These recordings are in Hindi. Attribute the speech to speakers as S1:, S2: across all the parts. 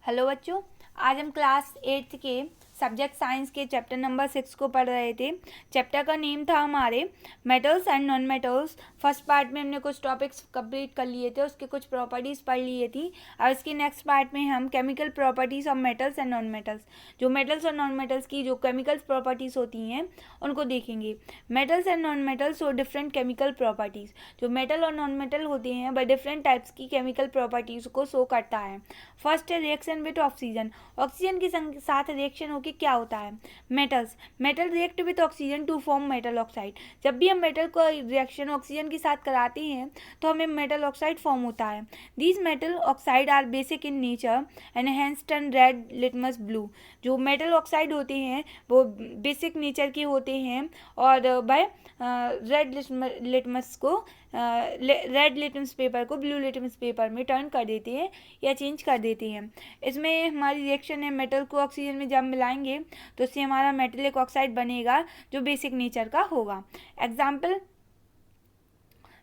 S1: हेलो बच्चों, आज हम क्लास 8th के सब्जेक्ट साइंस के चैप्टर नंबर 6 को पढ़ रहे थे। चैप्टर का नेम था हमारे metals and non metals. First part में हमने कुछ टॉपिक्स कंप्लीट कर लिए थे, उसके कुछ प्रॉपर्टीज़ पढ़ लिए थी। अब इसके नेक्स्ट पार्ट में हम chemical properties of metals and non metals, जो मेटल्स और नॉन मेटल्स की जो केमिकल्स प्रॉपर्टीज़ होती हैं उनको देखेंगे। मेटल्स एंड नॉन मेटल्स और डिफरेंट केमिकल प्रॉपर्टीज़, जो मेटल और नॉन मेटल होते हैं वह डिफरेंट टाइप्स की केमिकल प्रॉपर्टीज़ को शो करता है। फर्स्ट है रिएक्शन विद ऑक्सीजन। ऑक्सीजन के साथ रिएक्शन होकर क्या होता है? Metals metal react with oxygen to form metal oxide. जब भी हम मेटल को रिएक्शन ऑक्सीजन के साथ कराते हैं तो हमें मेटल ऑक्साइड फॉर्म होता है। These metal oxide are basic in nature and hence turn red litmus blue. जो मेटल ऑक्साइड होते हैं वो बेसिक नेचर के होते हैं और वह रेड लिटमस को रेड लिटमस पेपर को ब्लू लिटमस पेपर में टर्न कर देते हैं या चेंज कर देते हैं। इसमें हमारी रिएक्शन है, मेटल को ऑक्सीजन में जब मिलाएंगे तो इससे हमारा मेटेलिक ऑक्साइड बनेगा जो बेसिक नेचर का होगा। Example,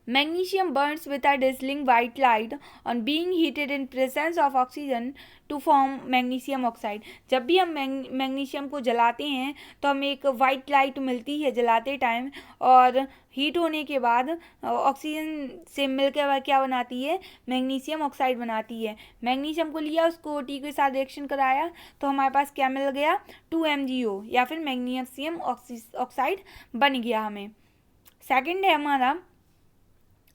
S1: Magnesium burns with a dazzling white light on being heated in presence of oxygen to form magnesium oxide। जब भी हम मैग्नीशियम को जलाते हैं तो हमें एक वाइट लाइट मिलती है जलाते टाइम, और हीट होने के बाद ऑक्सीजन से मिलकर वह क्या बनाती है? मैग्नीशियम ऑक्साइड बनाती है। मैग्नीशियम को लिया, उसको टी के साथ रिएक्शन कराया तो हमारे पास क्या मिल गया? 2MgO या फिर मैग्नीशियम ऑक्साइड बन गया हमें। सेकंड है हमारा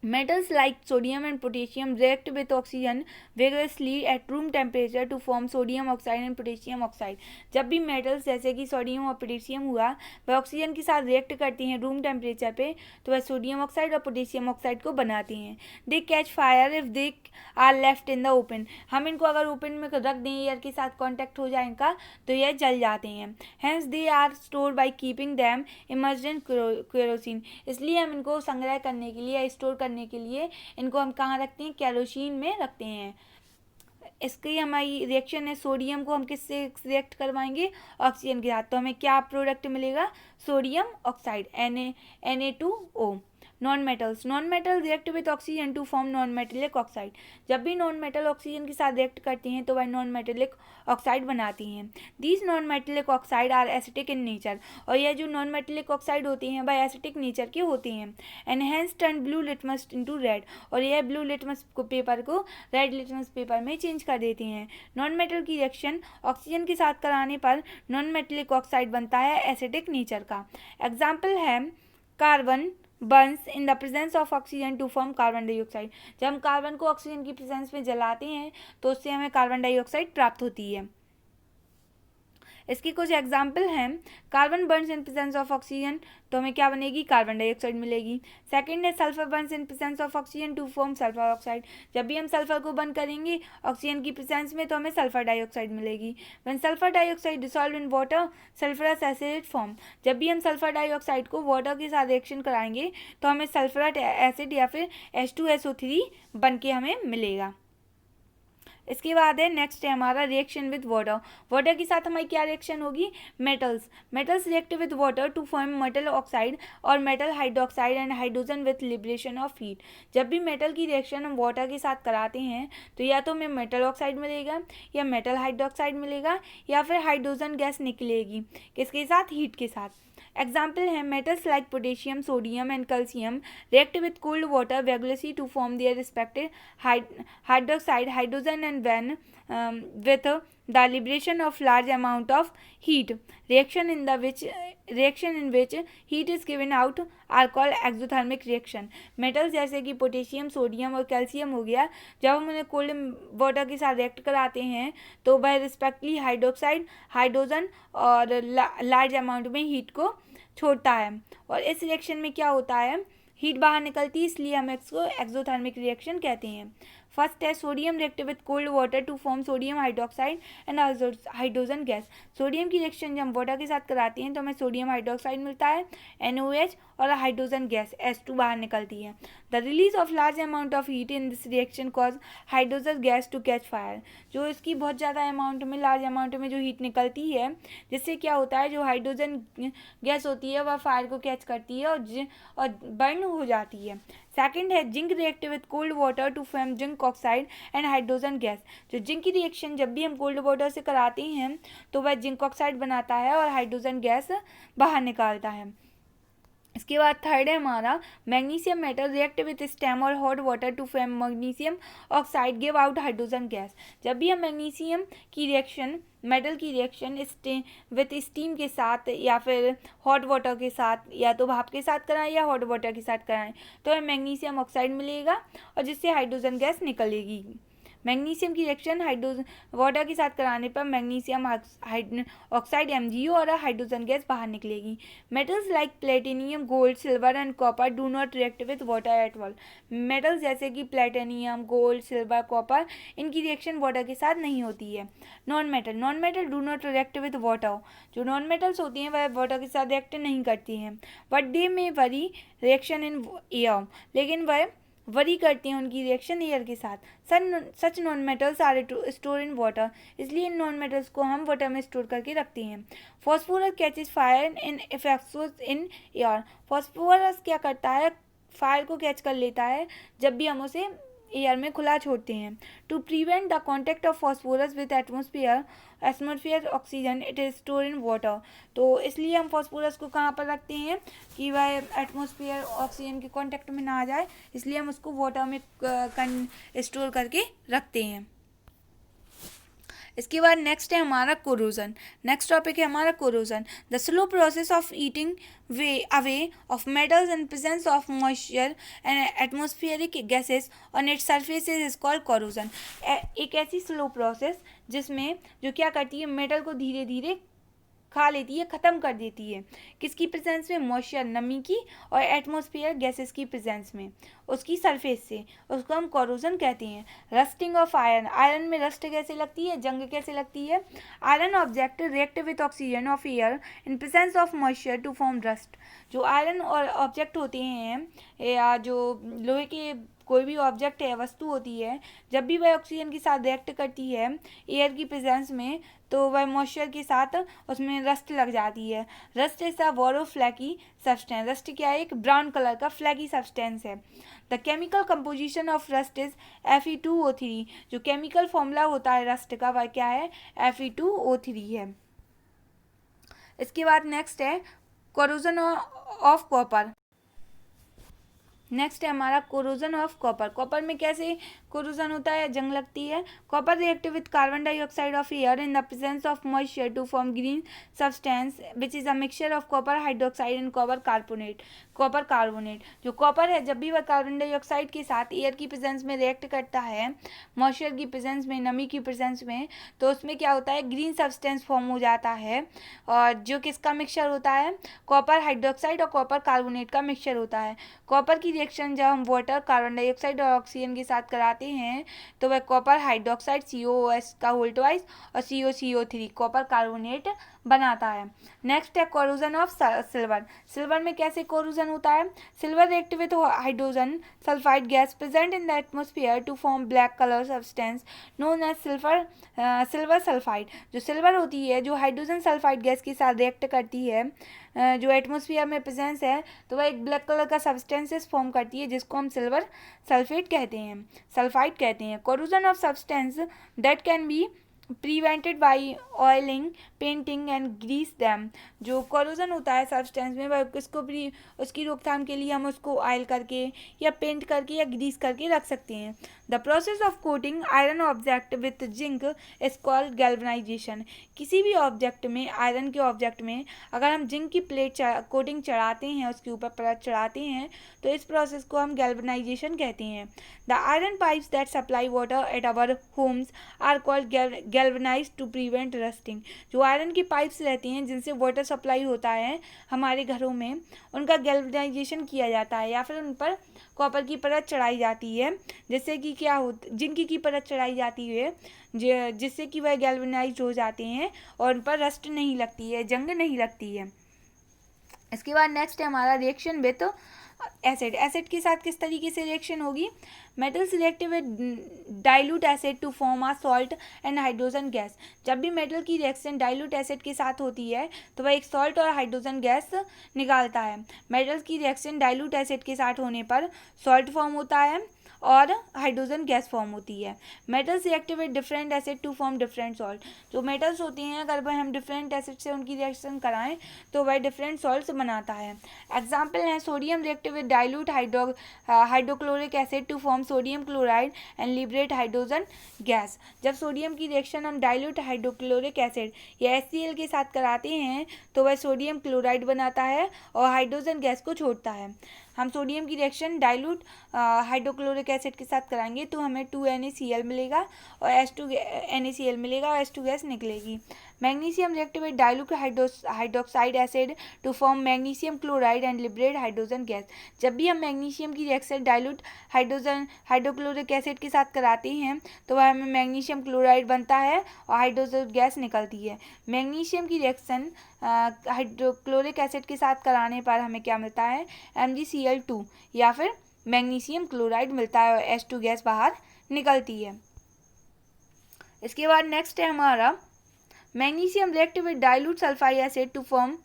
S1: metals like sodium and potassium react with oxygen vigorously at room temperature to form sodium oxide and potassium oxide। जब भी metals जैसे कि सोडियम और पोटेशियम हुआ वह ऑक्सीजन के साथ रिएक्ट करती हैं रूम टेम्परेचर पे तो वह सोडियम ऑक्साइड और पोटेशियम ऑक्साइड को बनाती हैं। They catch fire if they are left in the open. हम इनको अगर ओपन में रख दें, एयर के साथ कॉन्टैक्ट हो जाए इनका, तो यह जल जाते हैं। Hence they are store by keeping them immersed in kerosene. इसलिए हम इनको संग्रह करने के लिए या स्टोर करने के लिए इनको हम कहाँ रखते हैं? केरोसिन में रखते हैं। इसकी हमारी रिएक्शन है, सोडियम को हम किससे रिएक्ट करवाएंगे? ऑक्सीजन के साथ। तो हमें क्या प्रोडक्ट मिलेगा? Sodium oxide, Na2O। Non metals react with oxygen to form non metallic oxide. जब भी नॉन मेटल ऑक्सीजन के साथ रिएक्ट करती हैं तो वह नॉन मेटेलिक ऑक्साइड बनाती हैं। These non metallic oxide are acetic in nature. और यह जो नॉन मेटेलिक ऑक्साइड होती हैं वह एसिटिक नेचर के होती हैं। And hence turn blue litmus into red. और यह ब्लू लिटमस पेपर को रेड लिटमस पेपर में चेंज कर देती हैं। नॉन मेटल की रिएक्शन ऑक्सीजन के साथ कराने पर नॉन मेटेलिक ऑक्साइड बनता है एसिडिक नेचर का। एग्जाम्पल है, carbon burns in the presence of oxygen to form carbon dioxide. जब हम कार्बन को ऑक्सीजन की प्रेजेंस में जलाते हैं तो उससे हमें कार्बन डाइऑक्साइड प्राप्त होती है। इसकी कुछ एग्जाम्पल हैं, carbon burns in presence of oxygen तो हमें क्या बनेगी? कार्बन डाइऑक्साइड मिलेगी। सेकंड है, sulphur burns in presence of oxygen to form sulphur oxide. जब भी हम सल्फर को बर्न करेंगे ऑक्सीजन की प्रेजेंस में तो हमें सल्फर डाइऑक्साइड मिलेगी। When sulphur dioxide dissolve in water sulphurous acid form. जब भी हम सल्फर डाइऑक्साइड को वाटर के साथ रिएक्शन कराएंगे तो हमें सल्फरट एसिड या फिर H2SO3 बन के हमें मिलेगा। इसके बाद है नेक्स्ट है हमारा रिएक्शन विद वाटर। वाटर के साथ हमारी क्या रिएक्शन होगी? Metals react with water to form metal oxide और metal hydroxide and hydrogen with liberation of heat. जब भी मेटल की रिएक्शन हम वाटर के साथ कराते हैं तो या तो हमें मेटल ऑक्साइड मिलेगा या मेटल हाइड्रोक्साइड मिलेगा या फिर हाइड्रोजन गैस निकलेगी। किसके साथ? हीट के साथ। एग्जाम्पल है, metals like potassium, sodium and calcium react with cold water vigorously to form their respective hydroxide, hydrogen and when with the liberation of large amount of heat. Reaction in which heat is given out are called exothermic reaction। Metals जैसे कि पोटेशियम, सोडियम और कैल्शियम हो गया, जब हम उन्हें कोल्ड वाटर के साथ रिएक्ट कराते हैं तो वह रिस्पेक्टली हाइड्रोक्साइड, हाइड्रोजन और लार्ज अमाउंट में हीट को छोड़ता है। और इस रिएक्शन में क्या होता है? हीट बाहर निकलती है, इसलिए हम इसको एक्सोथर्मिक रिएक्शन कहते हैं। फर्स्ट है, sodium react with cold water to form sodium hydroxide and hydrogen gas. Sodium की रिएक्शन जब हम वाटर के साथ कराते हैं तो हमें सोडियम हाइड्रोक्साइड मिलता है NOH और हाइड्रोजन गैस H2 बाहर निकलती है। The release of large amount of heat in this reaction cause hydrogen gas to catch fire. जो इसकी बहुत ज़्यादा अमाउंट में, लार्ज अमाउंट में जो हीट निकलती है जिससे क्या होता है, जो हाइड्रोजन गैस होती है वह फायर को कैच करती है और बर्न हो जाती है। सेकंड है zinc react with cold water to form zinc oxide and hydrogen gas. जो जिंक की रिएक्शन जब भी हम कोल्ड वाटर से कराते हैं तो वह जिंक ऑक्साइड बनाता है और हाइड्रोजन गैस बाहर निकालता है। इसके बाद थर्ड है हमारा magnesium metal react with steam और hot water to form magnesium oxide give out hydrogen gas. जब भी हम मैग्नीशियम की रिएक्शन मेटल की रिएक्शन विथ स्टीम के साथ या फिर हॉट वाटर के साथ या तो भाप के साथ कराएं या हॉट वाटर के साथ कराएं तो हमें मैग्नीशियम ऑक्साइड मिलेगा और जिससे हाइड्रोजन गैस निकलेगी। मैग्नीशियम की रिएक्शन हाइड्रोजन वाटर के साथ कराने पर मैग्नीशियम ऑक्साइड MgO और हाइड्रोजन गैस बाहर निकलेगी। Metals like platinum gold silver and copper do not react with water at all. Metals जैसे कि प्लेटिनियम गोल्ड सिल्वर कॉपर इनकी रिएक्शन वाटर के साथ नहीं होती है। Non metal do not react with water. जो नॉन मेटल्स होती हैं वह वाटर के साथ रिएक्ट नहीं करती हैं बट दे में वरी रिएक्शन इन एयर, लेकिन वह वरी करते हैं उनकी रिएक्शन एयर के साथ। Such non metals are store in water, इसलिए इन नॉन मेटल्स को हम वाटर में स्टोर करके रखते हैं। Phosphorus catches fire in effects in air. Phosphorus क्या करता है, फायर को कैच कर लेता है जब भी हम उसे एयर में खुला छोड़ते हैं। To prevent the contact of phosphorus with atmosphere oxygen it is store in water. तो इसलिए हम फॉस्फोरस को कहाँ पर रखते हैं कि वह एटमोसफियर ऑक्सीजन के कांटेक्ट में ना आ जाए, इसलिए हम उसको वाटर में स्टोर करके रखते हैं। इसके बाद नेक्स्ट है हमारा कोरोजन। नेक्स्ट टॉपिक है हमारा corrosion. The slow process of eating away of metals and presence of moisture and atmospheric gases on its surfaces is called corrosion। एक ऐसी स्लो प्रोसेस जिसमें जो क्या करती है मेटल को धीरे धीरे खा लेती है, ख़त्म कर देती है। किसकी प्रेजेंस में, मॉइस्चर नमी की और एटमॉस्फेयर गैसेस की प्रेजेंस में उसकी सरफेस से, उसको हम कोरोजन कहते हैं। Rusting of iron. आयरन में रस्ट कैसे लगती है, जंग कैसे लगती है। Iron object react with oxygen of air in presence of moisture to form rust. जो आयरन और ऑब्जेक्ट होते हैं या जो लोहे के कोई भी ऑब्जेक्ट है, वस्तु होती है, जब भी वह ऑक्सीजन के साथ रिएक्ट करती है एयर की प्रेजेंस में तो वह मॉइस्चर के साथ उसमें रस्ट लग जाती है। Rust is a brown flaky substance. Rust क्या है, एक ब्राउन कलर का फ्लैकी सब्सटेंस है। The chemical composition of rust is Fe2O3। जो केमिकल फॉर्मूला होता है रस्ट का वह क्या है, Fe2O3 है। इसके बाद नेक्स्ट है कोरोजन ऑफ कॉपर। नेक्स्ट है हमारा कोरोजन ऑफ कॉपर। कॉपर में कैसे कोरोजन होता है, जंग लगती है। Copper react with carbon dioxide of air in the presence of moisture to form green substance which is a mixture of copper hydroxide and copper carbonate. Copper carbonate जो कॉपर है जब भी वह कार्बन डाइऑक्साइड के साथ एयर की प्रेजेंस में रिएक्ट करता है, मॉइस्चर की प्रेजेंस में, नमी की प्रेजेंस में, तो उसमें क्या होता है, ग्रीन सब्सटेंस फॉर्म हो जाता है और जो किसका मिक्सचर होता है, कॉपर हाइड्रोक्साइड और कॉपर कार्बोनेट का मिक्सचर होता है। कॉपर की रिएक्शन जब हम वाटर, कार्बन डाइऑक्साइड और ऑक्सीजन के साथ कराते हैं तो वह कॉपर हाइड्रोक्साइड COOS का होल ट्वाइस और COCO3 कॉपर कार्बोनेट बनाता है। नेक्स्ट है कोरोजन ऑफ सिल्वर। सिल्वर में कैसे कोरोजन होता है, silver react with hydrogen sulphide gas present in the atmosphere to form black colour substance known as silver sulphide. जो सिल्वर होती है जो हाइड्रोजन सल्फाइड गैस के साथ रिएक्ट करती है, जो एटमॉस्फेयर में प्रेजेंस है, तो वह एक ब्लैक कलर का सब्सटेंसेस फॉर्म करती है जिसको हम सिल्वर सल्फेट कहते हैं, सल्फाइड कहते हैं। Corrosion of substance that can be prevented by oiling, painting and grease them. जो कोरोजन होता है सब्सटेंस में वह किसको भी उसकी रोकथाम के लिए हम उसको ऑयल करके या पेंट करके या ग्रीस करके रख सकते हैं। The process of coating iron object with zinc is called galvanisation. किसी भी ऑब्जेक्ट में, आयरन के ऑब्जेक्ट में अगर हम जिंक की प्लेट कोटिंग चढ़ाते हैं, उसके ऊपर परत चढ़ाते हैं, तो इस प्रोसेस को हम गैल्वनाइजेशन कहते हैं। The iron pipes that supply water at our homes are called galvanised to prevent rusting. जो आयरन की पाइप्स रहती हैं जिनसे वाटर सप्लाई होता है हमारे घरों में, उनका गैल्वनाइजेशन किया जाता है या फिर उन पर कॉपर की परत चढ़ाई जाती है, जिससे कि क्या होता, जिंक की परत चढ़ाई जाती है जिससे कि वह गैल्वनाइज्ड हो जाते हैं और उन पर रस्ट नहीं लगती है, जंग नहीं लगती है। इसके बाद नेक्स्ट है हमारा रिएक्शन विथ एसिड। एसिड के साथ किस तरीके से रिएक्शन होगी, metals react with dilute acid to form a salt and hydrogen gas. जब भी मेटल की रिएक्शन डाइल्यूट एसिड के साथ होती है तो वह एक सॉल्ट और हाइड्रोजन गैस निकालता है। मेटल्स की रिएक्शन डाइल्यूट एसिड के साथ होने पर सॉल्ट फॉर्म होता है और हाइड्रोजन गैस फॉर्म होती है। Metals react with different acid to form different salt. जो मेटल्स होती हैं अगर वह हम डिफरेंट एसिड से उनकी रिएक्शन कराएं तो वह डिफरेंट सॉल्ट्स बनाता है। एग्जाम्पल है sodium react with dilute hydrochloric acid to form sodium chloride and liberate hydrogen gas. जब सोडियम की रिएक्शन हम डाइल्यूट हाइड्रोक्लोरिक एसिड या HCl के साथ कराते हैं तो वह सोडियम क्लोराइड बनाता है और हाइड्रोजन गैस को छोड़ता है। हम सोडियम की रिएक्शन डाइल्यूट हाइड्रोक्लोरिक एसिड के साथ कराएंगे तो हमें 2NaCl मिलेगा और H2NaCl मिलेगा और H2 गैस निकलेगी। Magnesium react with dilute hydroxide acid to form magnesium chloride and liberate hydrogen gas. जब भी हम मैग्नीशियम की रिएक्शन डाइल्यूट हाइड्रोक्लोरिक एसिड के साथ कराते हैं तो वह हमें मैग्नीशियम क्लोराइड बनता है और हाइड्रोजन गैस निकलती है। मैग्नीशियम की रिएक्शन हाइड्रोक्लोरिक एसिड के साथ कराने पर हमें क्या मिलता है, MgCl2 या फिर मैग्नीशियम क्लोराइड मिलता है और H2 गैस बाहर निकलती है। इसके बाद नेक्स्ट है हमारा magnesium react with dilute sulphide acid to form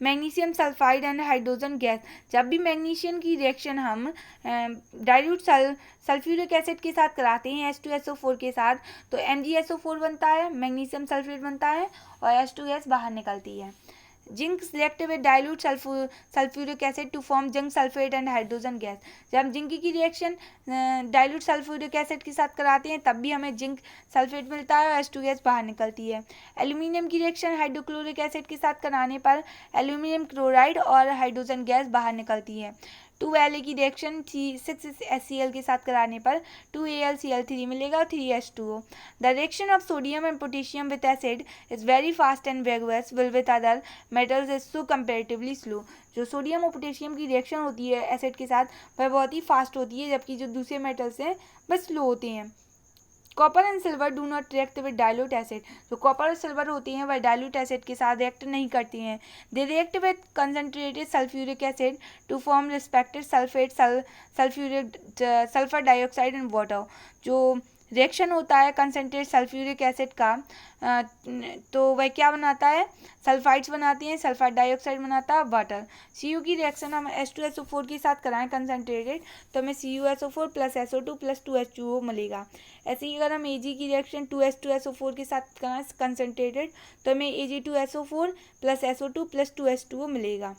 S1: magnesium sulphide and hydrogen gas. जब भी मैग्नीशियम की रिएक्शन हम डाइल्यूट सल्फ्यूरिक एसिड के साथ कराते हैं H2SO4 के साथ तो MgSO4 बनता है, मैग्नीशियम सल्फेट बनता है और H2 गैस बाहर निकलती है। Zinc react with dilute sulphuric acid to form zinc sulphate and hydrogen gas. जब हम जिंक की रिएक्शन डाइल्यूट सल्फ्यूरिक एसिड के साथ कराते हैं तब भी हमें जिंक सल्फेट मिलता है और H2 गैस बाहर निकलती है। एल्यूमिनियम की रिएक्शन हाइड्रोक्लोरिक एसिड के साथ कराने पर एल्यूमिनियम क्लोराइड और हाइड्रोजन गैस बाहर निकलती है। 2La की रिएक्शन 6HCl के साथ कराने पर 2AlCl3 मिलेगा और 3H2O। The reaction of sodium and potassium with acid is very fast and vigorous while with other metals is so comparatively slow. जो सोडियम और पोटेशियम की रिएक्शन होती है एसिड के साथ वह बहुत ही फास्ट होती है जबकि जो दूसरे मेटल्स हैं वह स्लो होते हैं। Copper and silver do not react with dilute acid. जो कॉपर और सिल्वर होती हैं वह डाइल्यूट एसिड के साथ रिएक्ट नहीं करती हैं। They react with concentrated sulphuric acid to form respected sulphate sulphuric sulphur dioxide and water. जो रिएक्शन होता है कंसनट्रेट सल्फ्यूरिक एसिड का तो वह क्या बनाता है, सल्फाइड्स बनाती हैं, सल्फर डाइऑक्साइड बनाता है वाटर। Cu की रिएक्शन हम H2SO4 के साथ कराएं कंसनट्रेटेड तो हमें CuSO4 plus SO2 plus 2H2O मिलेगा। ऐसे ही अगर हम Ag की रिएक्शन 2H2SO4 के साथ कराएं कंसनट्रेटेड तो हमें Ag2SO4 plus SO2 plus 2H2O मिलेगा।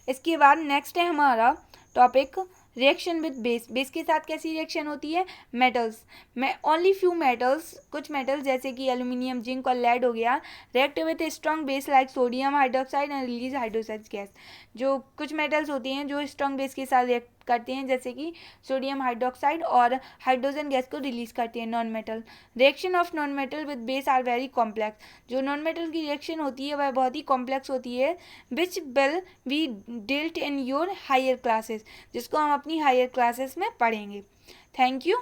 S1: इसके बाद नेक्स्ट है हमारा topic reaction with base. Base के साथ कैसी रिएक्शन होती है, मेटल्स में ओनली फ्यू मेटल्स, कुछ मेटल्स जैसे कि एल्यूमिनियम, जिंक और लेड हो गया, react with strong base like sodium hydroxide and release hydrogen gas. जो कुछ मेटल्स होती हैं जो स्ट्रॉन्ग बेस के साथ रिएक्ट करते हैं जैसे कि सोडियम हाइड्रोक्साइड और हाइड्रोजन गैस को रिलीज करते हैं non metal. Reaction of non metal with base are very complex. जो नॉन मेटल की रिएक्शन होती है वह बहुत ही कॉम्प्लेक्स होती है which will be dealt in your higher classes, जिसको हम अपनी हायर क्लासेस में पढ़ेंगे। Thank you.